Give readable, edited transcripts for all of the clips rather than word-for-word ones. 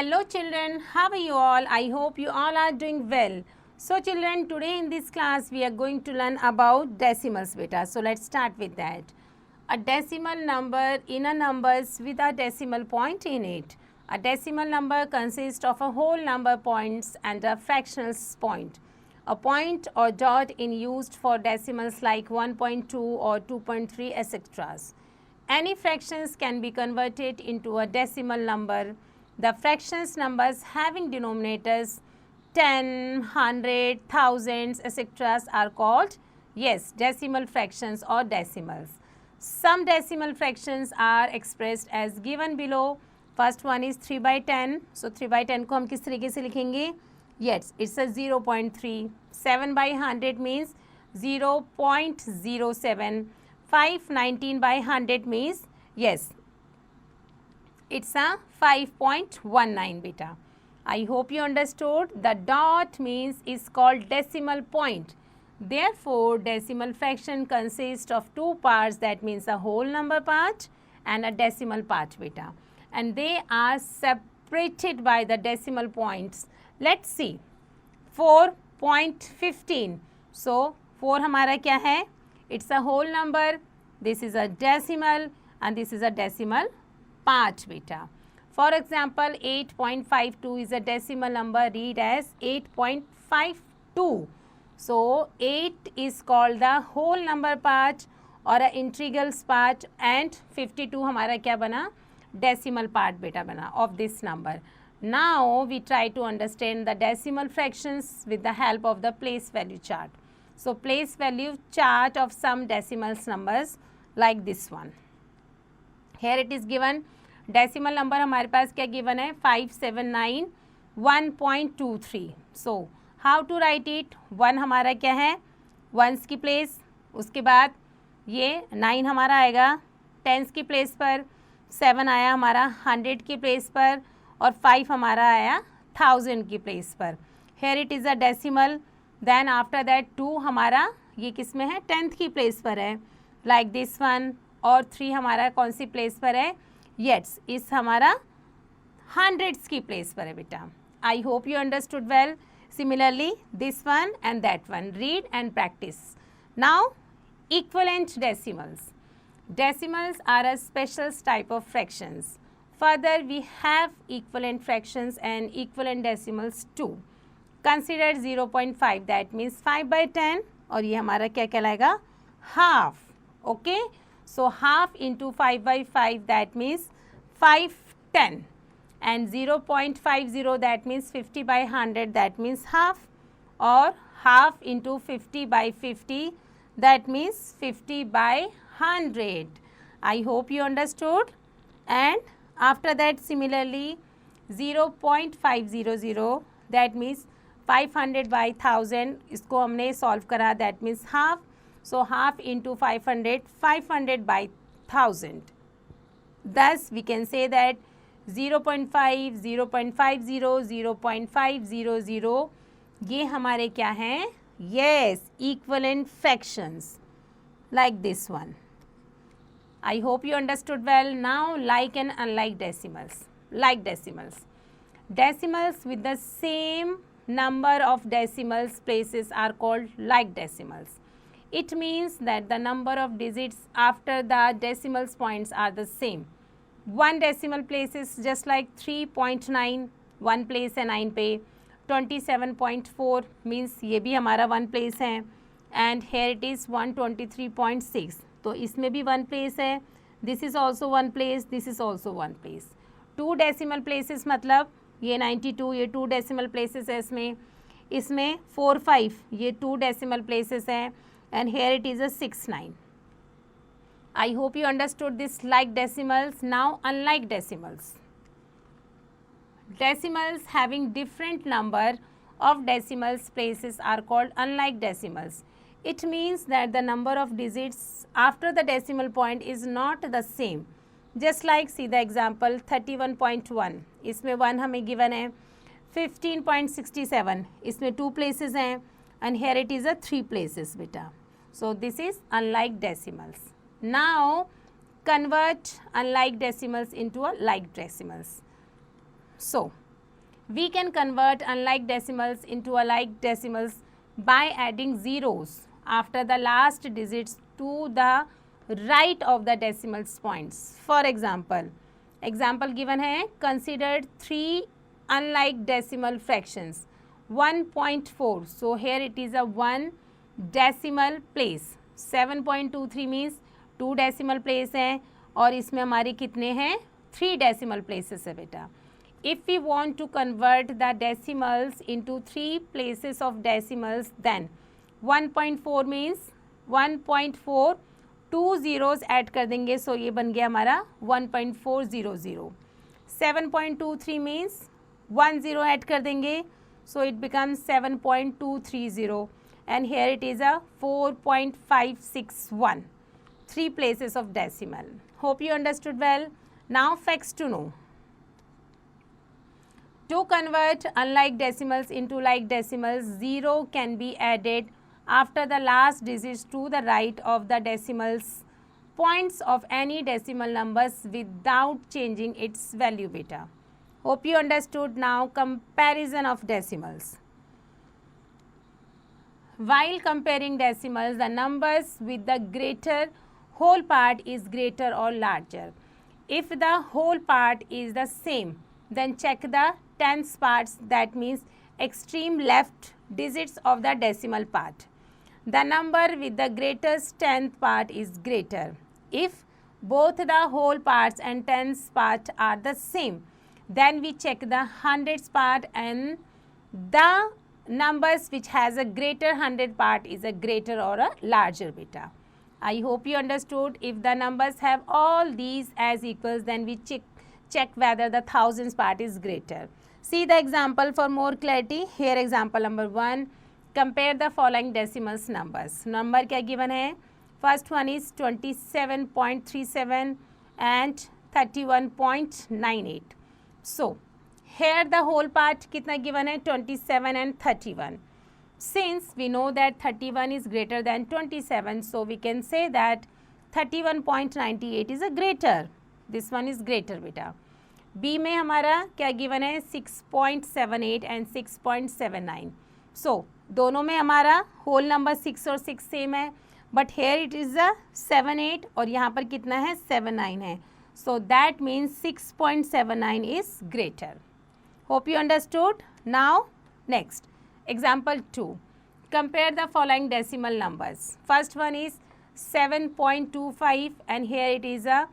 Hello children, how are you all? I hope you all are doing well. So children, today in this class we are going to learn about decimals beta. So let's start with that. A decimal number in a numbers with a decimal point in it. A decimal number consists of a whole number points and a fractional point. A point or dot in used for decimals like 1.2 or 2.3 etc. Any fractions can be converted into a decimal number. The fractions numbers having denominators 10, 100, thousands, etc. are called, yes, decimal fractions or decimals. Some decimal fractions are expressed as given below. First one is 3 by 10. So 3 by 10 को हम किस तरीके से लिखेंगे? Yes, it's a 0.3. 7 by 100 means 0.07. 519 by 100 means, yes, it's a 5.19 beta. I hope you understood. The dot means is called decimal point. Therefore, decimal fraction consists of two parts, that means a whole number part and a decimal part beta. And they are separated by the decimal points. Let's see. 4.15. So, 4 हमारा क्या है? It's a whole number. This is a decimal and this is a decimal part beta. For example, 8.52 is a decimal number, read as 8.52. So 8 is called the whole number part or a integrals part and 52 हमारा क्या बना? Decimal part beta बना of this number. Now we try to understand the decimal fractions with the help of the place value chart. So place value chart of some decimals numbers like this one. Here it is given. Decimal number हमारे पास क्या given है? 579.1.23. So how to write it? 1 हमारा क्या है? ones की place. उसके बाद ये 9 हमारा आएगा tens की place पर, 7 आया हमारा 100 की place पर और 5 हमारा आया 1000 की place पर. Here it is a decimal. Then after that 2 हमारा ये किस में है? 10th की place पर है, like this one. और 3 हमारा कौन सी place पर है? Yes, इस हमारा hundreds की place पर है बेटा. I hope you understood well. Similarly, this one and that one. Read and practice. Now, equivalent decimals. Decimals are a special type of fractions. Further, we have equivalent fractions and equivalent decimals too. Consider 0.5, that means 5 by 10 और ये हमारा क्या कहलाएगा? Half. Okay? So half into 5 by 5, that means 510. And 0.50, that means 50 by 100, that means half. Or half into 50 by 50, that means 50 by 100. I hope you understood. And after that, similarly, 0.500, that means 500 by 1000, इसको हमने solve करा, that means half. So half into 500, 500 by 1000. Thus, we can say that 0.5, 0.50, 0.500, ये हमारे क्या हैं? Yes, equivalent fractions like this one. I hope you understood well. Now, like and unlike decimals. Like decimals. Decimals with the same number of decimals places are called like decimals. It means that the number of digits after the decimal points are the same. One decimal place is just like 3.9, one place है 9 पे. 27.4 means ये भी हमारा one place है. And here it is 123.6. तो इसमें भी one place है. This is also one place. This is also one place. Two decimal places मतलब ये 92, ये two decimal places है इसमें. इसमें 45, ये two decimal places है. And here it is a 69. I hope you understood this like decimals. Now unlike decimals. Decimals having different number of decimals places are called unlike decimals. It means that the number of digits after the decimal point is not the same. Just like see the example 31.1. इसमें 1 हमें given है. 15.67 इसमें 2 places हैं. And here it is a 3 places beta. So this is unlike decimals. Now convert unlike decimals into a like decimals. So We can convert unlike decimals into alike decimals by adding zeros after the last digits to the right of the decimal points. For example given है, considered three unlike decimal fractions 1.4. So here it is a 1 decimal place. 7.23 means 2 decimal place है और इसमें हमारे कितने हैं 3 decimal places है बेटा. If we want to convert the decimals into 3 places of decimals, then 1.4 means 1.4 2 zeros add कर देंगे, सो ये बन गया हमारा 1.400. 7.23 means 1 zero ऐड कर देंगे, so it becomes 7.230, and here it is a 4.561. 3 places of decimal. Hope you understood well. Now facts to know. To convert unlike decimals into like decimals, 0 can be added after the last digits to the right of the decimals points of any decimal numbers without changing its value beta. Hope you understood. Now comparison of decimals. While comparing decimals, the numbers with the greater whole part is greater or larger. If the whole part is the same, then check the tens parts, that means extreme left digits of the decimal part. The number with the greatest tenth part is greater. If both the whole parts and tens part are the same, then we check the hundreds part, and the numbers which has a greater hundred part is a greater or a larger beta. I hope you understood. If the numbers have all these as equals, then we check whether the thousands part is greater. See the example for more clarity. Here example number 1. Compare the following decimals numbers. Number क्या given है? First one is 27.37 and 31.98. So here the whole part कितना given है? 27 and 31. Since we know that 31 is greater than 27, so we can say that 31.98 is a greater. This one is greater beta. B में हमारा क्या given है 6.78 and 6.79. सो दोनों में हमारा whole number 6 और 6 सेम है, but here it is a 78 और यहाँ पर कितना है 79 है. So that means 6.79 is greater. Hope you understood. Now next example 2. Compare the following decimal numbers. First one is 7.25 and here it is a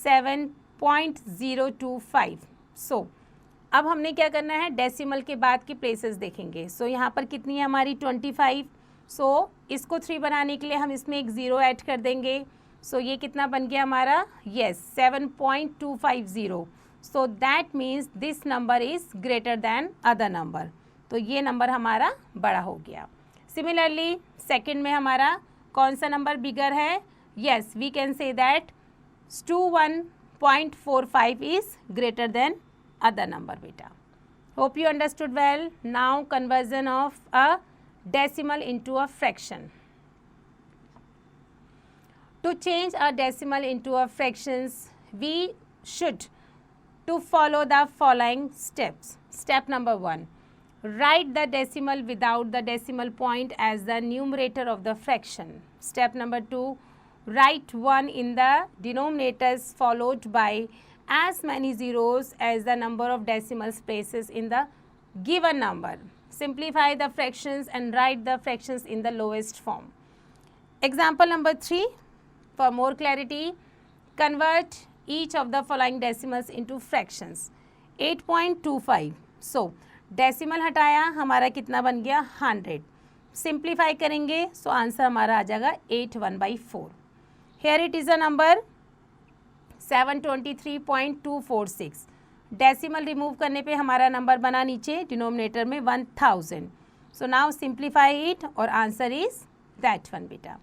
7.025. So अब हमने क्या करना है, डेसिमल के बाद की प्लेसेस देखेंगे. सो यहाँ पर कितनी है हमारी 25. सो इसको 3 बनाने के लिए हम इसमें एक 0 ऐड कर देंगे. सो ये कितना बन गया हमारा, yes 7.250. So that means this number is greater than other number. तो ये नंबर हमारा बड़ा हो गया. सिमिलरली सेकेंड में हमारा कौन सा नंबर बिगर है, yes we can say that 21.45 is greater than other number beta. Hope you understood well. Now conversion of a decimal into a fraction. To change a decimal into a fractions, we should to follow the following steps. Step number 1. Write the decimal without the decimal point as the numerator of the fraction. Step number 2. Write 1 in the denominators followed by as many zeros as the number of decimal places in the given number. Simplify the fractions and write the fractions in the lowest form. Example number 3. For more clarity, convert each of the following decimals into fractions. 8.25. So decimal हटाया, हमारा कितना बन गया 100. Simplify करेंगे so answer हमारा आ जाएगा 81/4. Here it is a number 723.246. Decimal remove करने पे हमारा नंबर बना नीचे डिनोमिनेटर में 1000. सो नाउ सिंप्लीफाई इट और आंसर इज दैट वन बेटा.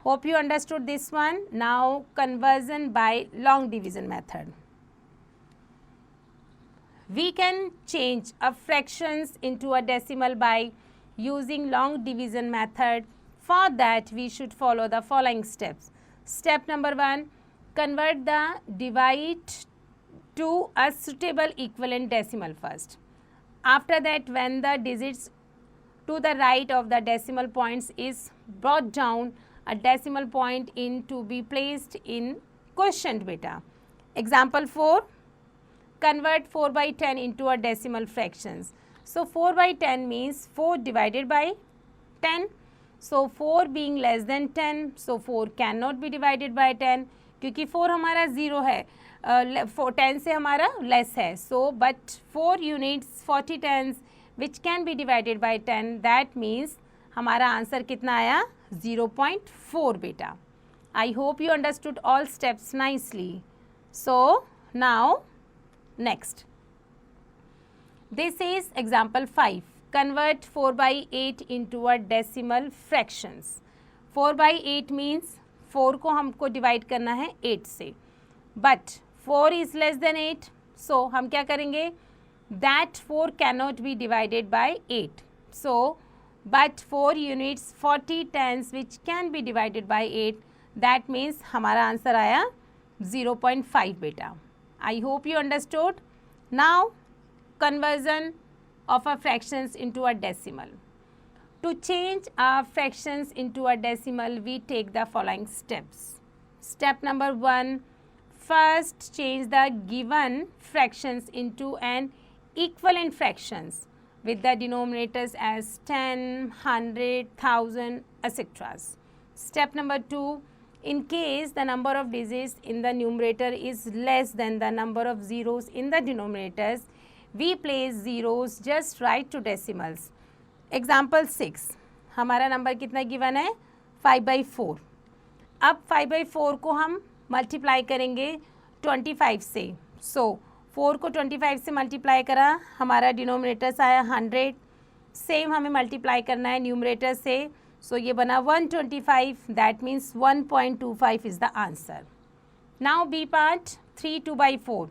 Hope you understood this one. Now conversion by long division method. We can change a fractions into a decimal by using long division method. For that, we should follow the following steps. Step number 1, convert the divide to a suitable equivalent decimal first. After that, when the digits to the right of the decimal points is brought down, a decimal point in to be placed in quotient beta. Example 4, convert 4 by 10 into a decimal fractions. So 4 by 10 means 4 divided by 10. So 4 being less than 10, so 4 cannot be divided by 10 क्योंकि 4 हमारा 0 है, 10 से हमारा less है. So but 4 units 40 tens which can be divided by 10, that means हमारा answer कितना आया 0.4 बेटा. I hope you understood all steps nicely. So now next, this is example 5. Convert 4 by 8 into a decimal fractions. 4 by 8 means 4 को हमको divide करना है 8 से, but 4 is less than 8, so हम क्या करेंगे, that 4 cannot be divided by 8. So but 4 units 40 tens which can be divided by 8, that means हमारा answer आया 0.5 बेटा. I hope you understood. Now conversion of a fractions into a decimal. To change our fractions into a decimal, we take the following steps. Step number 1, first change the given fractions into an equivalent fractions with the denominators as 10, 100, 1000, etc. Step number 2, in case the number of digits in the numerator is less than the number of zeros in the denominators, we place zeros just right to decimals. Example 6, हमारा number कितना given है 5/4. अब 5/4 को हम multiply करेंगे 25 से. सो 4 को 25 से मल्टीप्लाई करा, हमारा डिनोमिनेटर्स आया 100. सेम हमें मल्टीप्लाई करना है न्यूमरेटर से, सो ये बना 125. That means 1.25 is the answer. Now B part 3 2/4.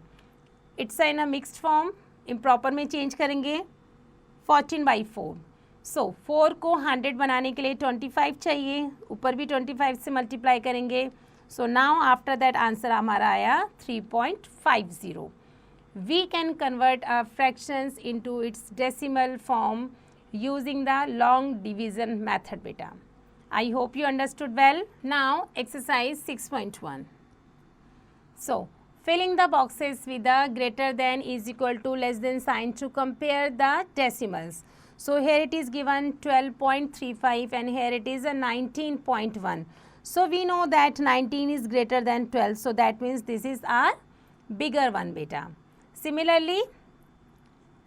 It's in a mixed form, improper में चेंज करेंगे 14/4. सो 4 को 100 बनाने के लिए 25 चाहिए, ऊपर भी 25 से मल्टीप्लाई करेंगे. So now after that answer हमारा आया 3.50. We can convert a fractions into its decimal form using the long division method beta. I hope you understood well. Now exercise 6.1. So filling the boxes with the greater than, is equal to, less than sign to compare the decimals. So here it is given 12.35 and here it is a 19.1. So we know that 19 is greater than 12. So that means this is our bigger one beta. Similarly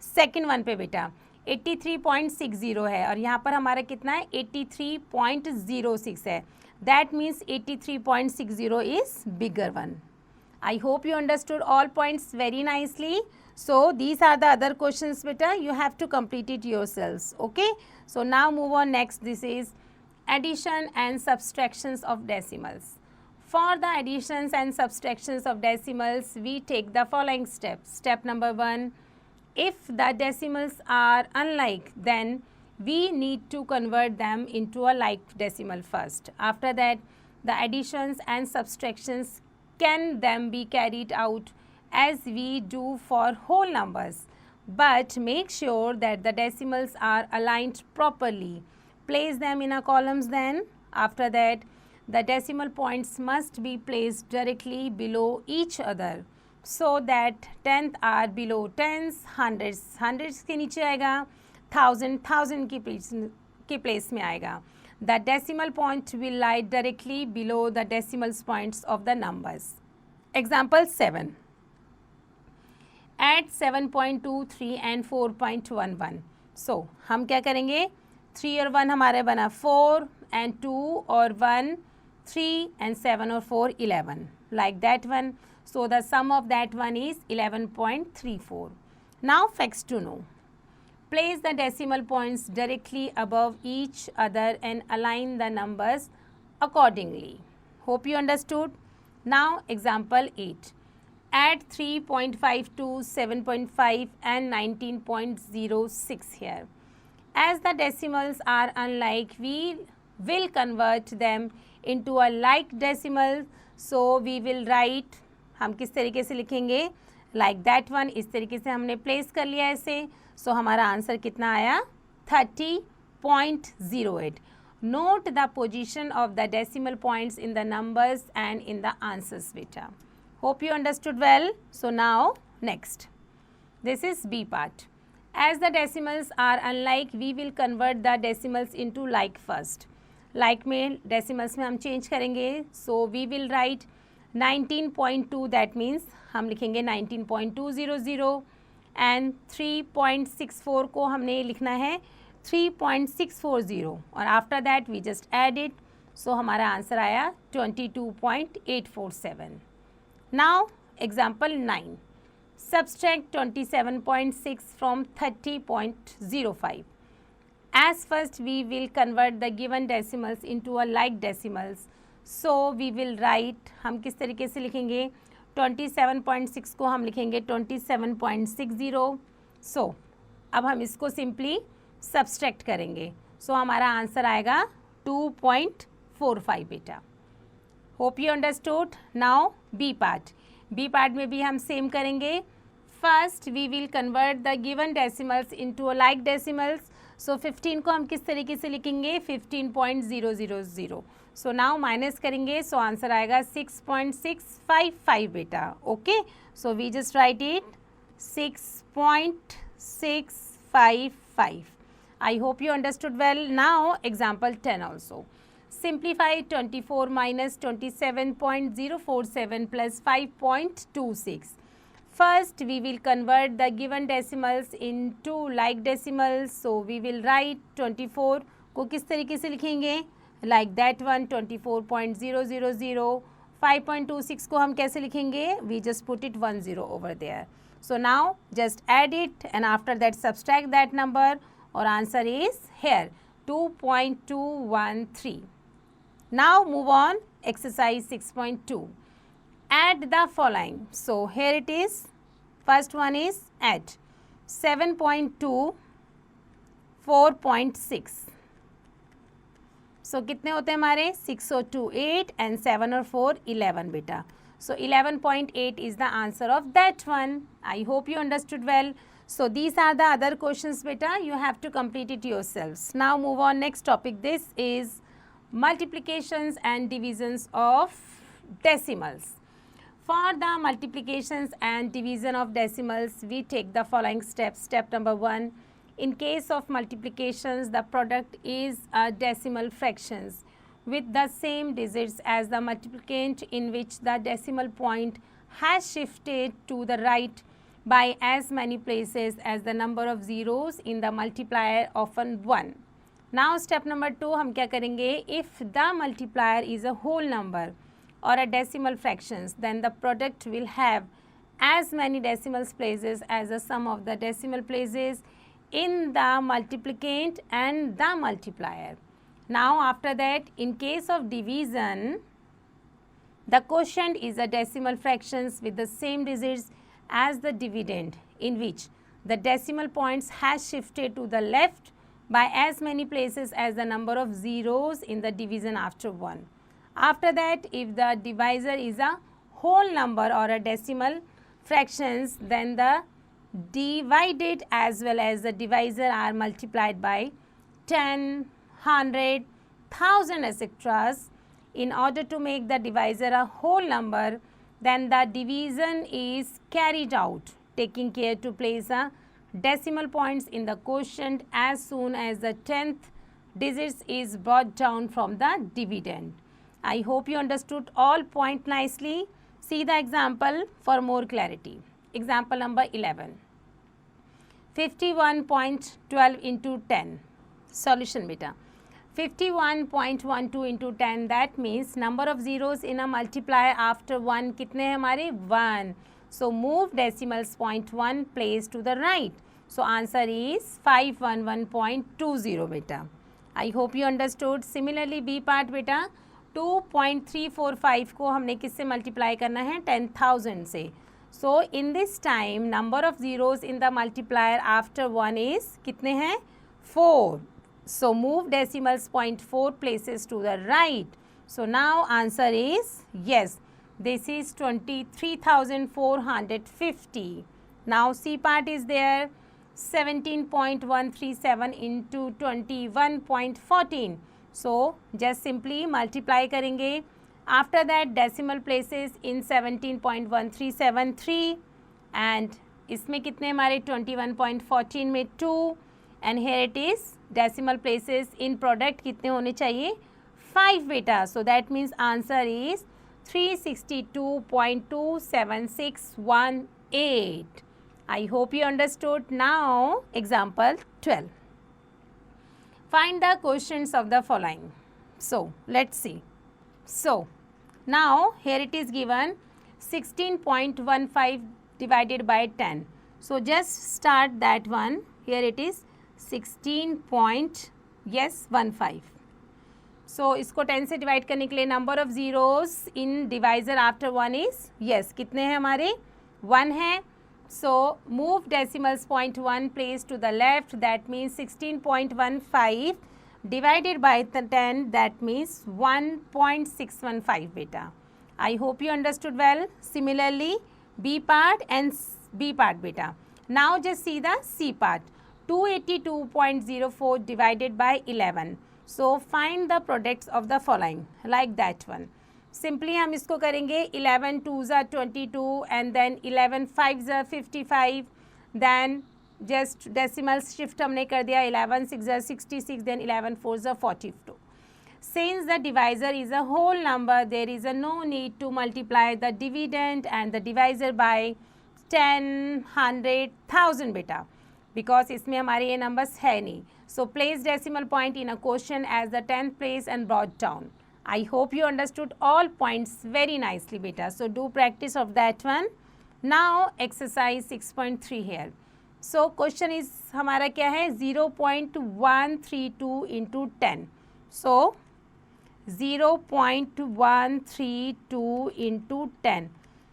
second one पे बेटा 83.60 है और यहाँ पर हमारा कितना है 83.06 है. That means 83.60 is bigger one. I hope you understood all points very nicely. So these are the other questions बेटा, you have to complete it yourselves. Okay, so now move on next. This is addition and subtractions of decimals. For the additions and subtractions of decimals, we take the following steps. Step number 1, if the decimals are unlike, then we need to convert them into a like decimal first. After that, the additions and subtractions can then be carried out as we do for whole numbers. But make sure that the decimals are aligned properly. Place them in a columns then. After that, the decimal points must be placed directly below each other, so that 10th are below tens, hundreds के नीचे आएगा, thousand की place में आएगा. The decimal point will lie directly below the decimal points of the numbers. Example 7. Add 7.23 and 4.11. So हम क्या करेंगे, 3 और 1 हमारे बना 4 and 2 और 1 3 and 7 और 4 11, like that one. So the sum of that one is 11.34. Now facts to know. Place the decimal points directly above each other and align the numbers accordingly. Hope you understood. Now example 8. Add 3.52, 7.5 and 19.06 here. As the decimals are unlike, we will convert them into a like decimal. So we will write, हम किस तरीके से लिखेंगे, like that one, इस तरीके से हमने place कर लिया ऐसे. सो हमारा आंसर कितना आया 30.08. Note the position of the decimal points in the numbers and in the answers बेटा. Hope you understood well. So now next, this is B part. As the decimals are unlike, we will convert the decimals into like first. Like में decimals में हम change करेंगे. So we will write 19.2, that means हम लिखेंगे 19.200 and 3.64 को हमने लिखना है 3.640 और after that we just add it. So हमारा आंसर आया 22.847. Now example 9. Subtract 27.6 from 30.05. As first we will convert the given decimals into a like decimals. So we will write, हम किस तरीके से लिखेंगे 27.6 को हम लिखेंगे 27.60. So अब हम इसको सिंपली सब्सट्रैक्ट करेंगे. So हमारा आंसर आएगा 2.45 बेटा. Hope you understood. Now B part. B part में भी हम सेम करेंगे. First we will convert the given decimals into a like decimals. So 15 को हम किस तरीके से लिखेंगे 15.000. सो नाउ माइनस करेंगे. सो आंसर आएगा 6.655 बेटा. Okay, so we just write it 6.655. I hope you understood well. Now example 10 also. Simplify 24 minus 27.047 plus 5.26. First we will convert the given decimals into like decimals. So we will write 24 को किस तरीके से लिखेंगे like that one 24.000. 5.26 को हम कैसे लिखेंगे we just put it 10 over there. So now just add it and after that subtract that number. Our answer is here 2.213. Now move on exercise 6.2. Add the following. So here it is. First one is add 7.2 4.6. So कितने होते हैं हमारे 6 और 2 8 and 7 और 4 11 बेटा. So 11.8 is the answer of that one. I hope you understood well. So these are the other questions beta. You have to complete it yourselves. Now move on next topic. This is multiplications and divisions of decimals. For the multiplications and division of decimals, we take the following steps. Step number 1. In case of multiplications, the product is a decimal fractions with the same digits as the multiplicand, in which the decimal point has shifted to the right by as many places as the number of zeros in the multiplier, often 1. Now step number 2 हम क्या करेंगे. If the multiplier is a whole number or a decimal fractions, then the product will have as many decimal places as the sum of the decimal places in the multiplicand and the multiplier. Now after that, in case of division, the quotient is a decimal fractions with the same digits as the dividend, in which the decimal points has shifted to the left by as many places as the number of zeros in the division after 1. After that, if the divisor is a whole number or a decimal fractions, then the divided as well as the divisor are multiplied by 10, 100, 1000 etc. In order to make the divisor a whole number, then the division is carried out, taking care to place a decimal points in the quotient as soon as the 10th digit is brought down from the dividend. I hope you understood all point nicely. See the example for more clarity. Example number 11. 51.12 into 10. Solution beta. 51.12 into 10, that means number of zeros in a multiplier after 1 कितने हैं हमारे 1. So move decimals 0.1 place to the right. So answer is 511.20 beta. I hope you understood. Similarly B part beta, 2.345 को हमने किससे multiply करना है 10,000 से. So in this time number of zeros in the multiplier after 1 is कितने हैं 4. So move decimals 0.4 places to the right. So now answer is yes This is 23,450. Now C part is there, 17.137 into 21.14. So just simply multiply करेंगे. After that decimal places in 17.1373 and इसमें कितने हमारे 21.14 में 2 and here it is decimal places in product कितने होने चाहिए 5 बेटा. So that means answer is 362.27618. I hope you understood. Now example 12. Find the quotients of the following. So let's see. So now here it is given 16.15 divided by 10. So just start that one. Here it is 16.15. So इसको 10 से divide करने के लिए number of zeros in divisor after 1 is yes कितने हैं हमारे 1 है. So move decimals 0.1 place to the left, that means 16.15 divided by 10, that means 1.615 beta. I hope you understood well. Similarly B part and B part beta. Now just see the C part, 282.04 divided by 11. So find the products of the following like that one. Simply हम इसको करेंगे 11 2s are 22 and then 11 5s are 55, then just decimals shift हमने कर दिया 11 6s are 66, then 11 4s are 42. Since the divisor is a whole number, there is a no need to multiply the dividend and the divisor by 10, 100, 1000 beta, because इसमें हमारे ये numbers है नहीं. So place decimal point in a quotient as the 10th place and brought down. I hope you understood all points very nicely beta. So do practice of that one. Now exercise 6.3 here. So question is हमारा क्या है 0.132 into 10. So 0.132 into 10.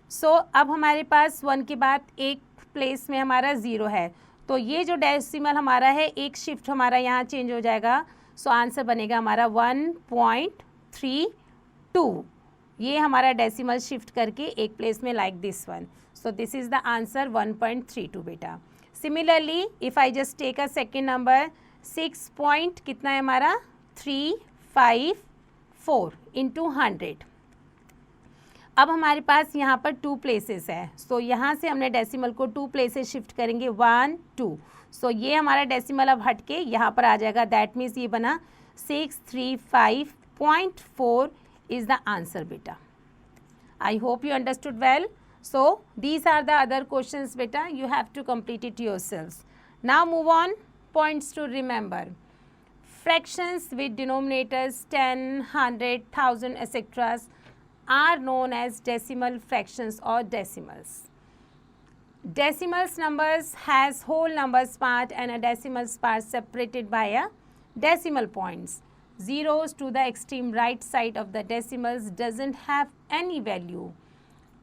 So अब हमारे पास 1 के बाद एक place में हमारा 0 है, तो ये जो डेसिमल हमारा है एक शिफ्ट हमारा यहाँ चेंज हो जाएगा. सो आंसर बनेगा हमारा 1.32. ये हमारा डेसिमल शिफ्ट करके एक प्लेस में like this one. So this is the answer 1.32 बेटा. Similarly if I just take a second number 6 point कितना है हमारा 354 इंटू 100. अब हमारे पास यहाँ पर 2 प्लेसेस है. सो यहाँ से हमने डेसिमल को 2 प्लेसेस शिफ्ट करेंगे 1 2. सो ये हमारा डेसिमल अब हट के यहाँ पर आ जाएगा. दैट मीन्स ये बना 635.4 इज़ द आंसर बेटा. I hope you understood well. So these are the other questions बेटा. You have to complete it yourselves. Now move on. Points to remember. Fractions with denominators 10, 100, 1000, etc. are known as decimal fractions or decimals. Decimals numbers has whole numbers part and a decimals part separated by a decimal points. Zeros to the extreme right side of the decimals doesn't have any value.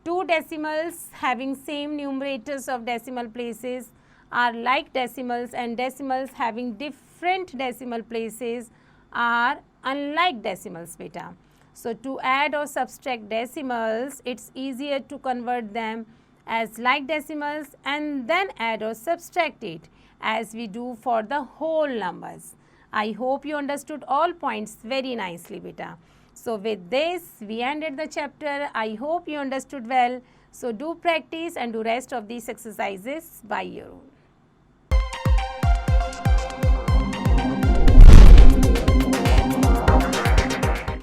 Two decimals having same numerators of decimal places are like decimals, and decimals having different decimal places are unlike decimals beta. So to add or subtract decimals, it's easier to convert them as like decimals and then add or subtract it as we do for the whole numbers. I hope you understood all points very nicely beta. So with this we ended the chapter. I hope you understood well. So do practice and do rest of these exercises by your own.